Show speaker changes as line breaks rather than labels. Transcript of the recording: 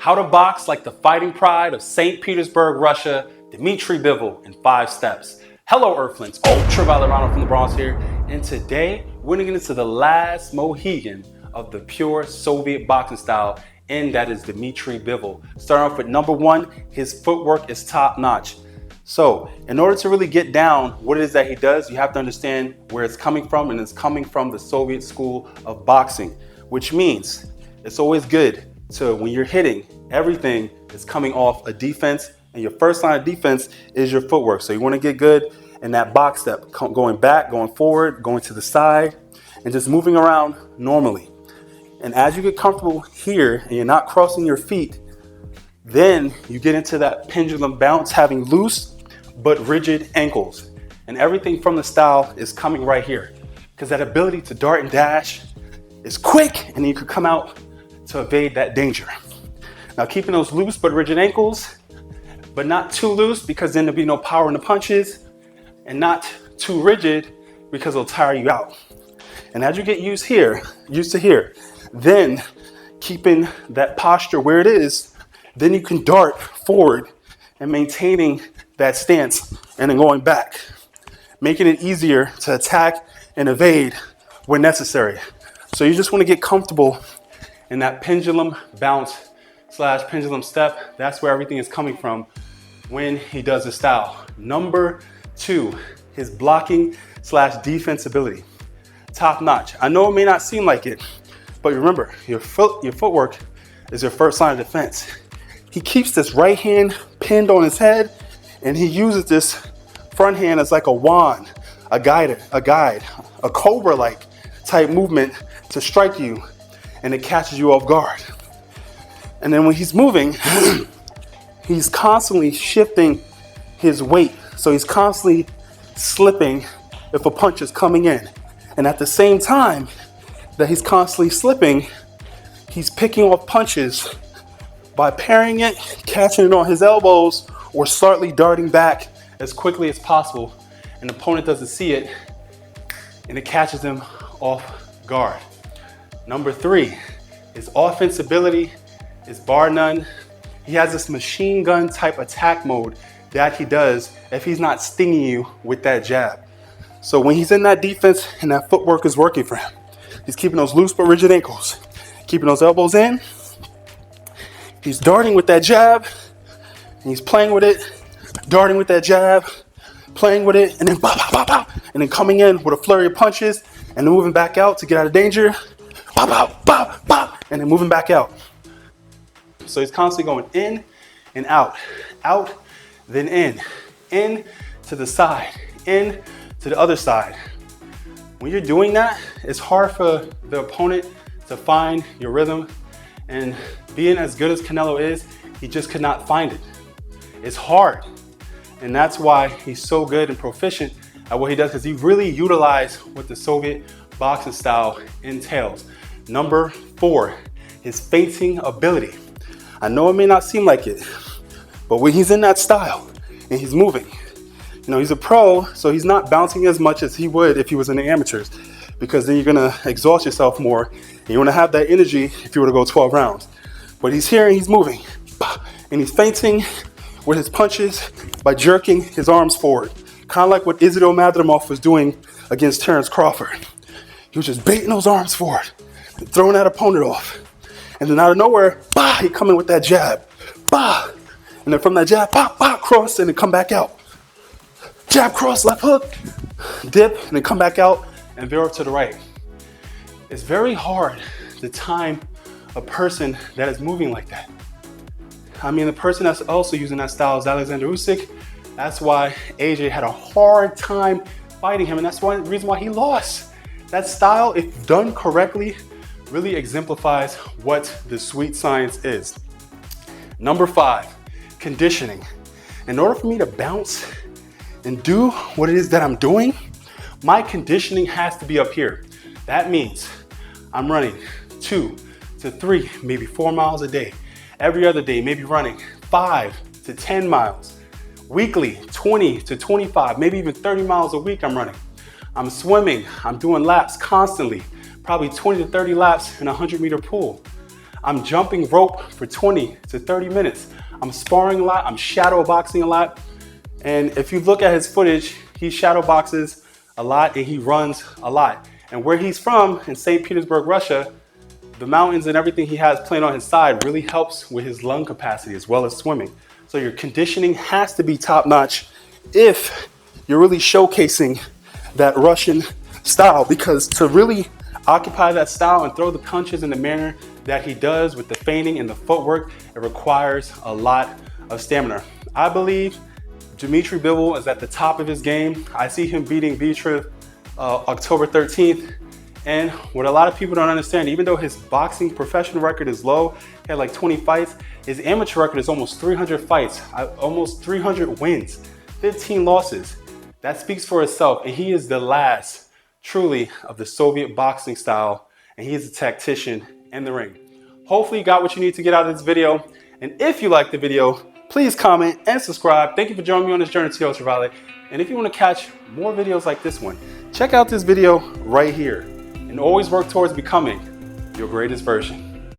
How to box like the fighting pride of St. Petersburg, Russia, Dmitry Bivol in 5 steps. Hello Earthlings, Ultraviolet Ronald from the Bronx here, and today we're gonna get into the last Mohegan of the pure Soviet boxing style, and that is Dmitry Bivol. Starting off with number 1, his footwork is top notch. So in order to really get down what it is that he does, you have to understand where it's coming from, and it's coming from the Soviet school of boxing, which means it's always good to, when you're hitting, everything is coming off a defense, and your first line of defense is your footwork. So you want to get good in that box step, going back, going forward, going to the side, and just moving around normally. And as you get comfortable here and you're not crossing your feet, then you get into that pendulum bounce, having loose but rigid ankles. And everything from the style is coming right here, because that ability to dart and dash is quick, and you could come out to evade that danger. Now, keeping those loose but rigid ankles, but not too loose, because then there'll be no power in the punches, and not too rigid because it'll tire you out. And as you get used to here, then keeping that posture where it is, then you can dart forward and maintaining that stance and then going back, making it easier to attack and evade when necessary. So you just want to get comfortable in that pendulum bounce / pendulum step. That's where everything is coming from when he does the style. Number 2, his blocking / defense ability. Top notch. I know it may not seem like it, but remember, your footwork is your first line of defense. He keeps this right hand pinned on his head, and he uses this front hand as like a wand, a guide, a cobra-like type movement to strike you, and it catches you off guard. And then when he's moving, he's constantly shifting his weight. So he's constantly slipping if a punch is coming in. And at the same time that he's constantly slipping, he's picking off punches by parrying it, catching it on his elbows, or slightly darting back as quickly as possible. An opponent doesn't see it, and it catches them off guard. Number 3, his offense ability is bar none. He has this machine gun type attack mode that he does if he's not stinging you with that jab. So when he's in that defense and that footwork is working for him, he's keeping those loose but rigid ankles, keeping those elbows in. He's darting with that jab, and he's playing with it, darting with that jab, playing with it, and then bop, bop, bop, bop, and then coming in with a flurry of punches, and then moving back out to get out of danger, bop, bop, bop, bop, and then moving back out. So he's constantly going in and out, then in to the side, in to the other side. When you're doing that, it's hard for the opponent to find your rhythm, and being as good as Canelo is, he just could not find it. It's hard, and that's why he's so good and proficient at what he does, because he really utilized what the Soviet boxing style entails. Number 4, his feinting ability. I know it may not seem like it, but when he's in that style and he's moving, he's a pro, so he's not bouncing as much as he would if he was in the amateurs, because then you're gonna exhaust yourself more, and you wanna have that energy if you were to go 12 rounds. But he's here and he's moving, and he's feinting with his punches by jerking his arms forward, kind of like what Isidro Madrimov was doing against Terence Crawford. He was just baiting those arms forward, throwing that opponent off. And then out of nowhere, he come in with that jab, and then from that jab, cross, and then come back out. Jab, cross, left hook, dip, and then come back out and veer off to the right. It's very hard to time a person that is moving like that. I mean, the person that's also using that style is Alexander Usyk. That's why AJ had a hard time fighting him, and that's one reason why he lost. That style, if done correctly, really exemplifies what the sweet science is. Number 5, conditioning. In order for me to bounce and do what it is that I'm doing, my conditioning has to be up here. That means I'm running 2 to 3, maybe 4 miles a day. Every other day, maybe running 5 to 10 miles. Weekly, 20 to 25, maybe even 30 miles a week I'm running. I'm swimming, I'm doing laps constantly, probably 20 to 30 laps in a 100-meter pool. I'm jumping rope for 20 to 30 minutes. I'm sparring a lot, I'm shadow boxing a lot. And if you look at his footage, he shadow boxes a lot and he runs a lot. And where he's from, in St. Petersburg, Russia, the mountains and everything he has playing on his side really helps with his lung capacity as well as swimming. So your conditioning has to be top notch if you're really showcasing that Russian style, because to really occupy that style and throw the punches in the manner that he does with the feigning and the footwork, it requires a lot of stamina. I believe Dmitry Bivol is at the top of his game. I see him beating Dmitry October 13th. And what a lot of people don't understand, even though his boxing professional record is low, he had like 20 fights, his amateur record is almost 300 fights, almost 300 wins, 15 losses. That speaks for itself. And he is the last, truly, of the Soviet boxing style. And he is a tactician in the ring. Hopefully you got what you need to get out of this video. And if you liked the video, please comment and subscribe. Thank you for joining me on this journey to Ultraviolet. And if you want to catch more videos like this one, check out this video right here. And always work towards becoming your greatest version.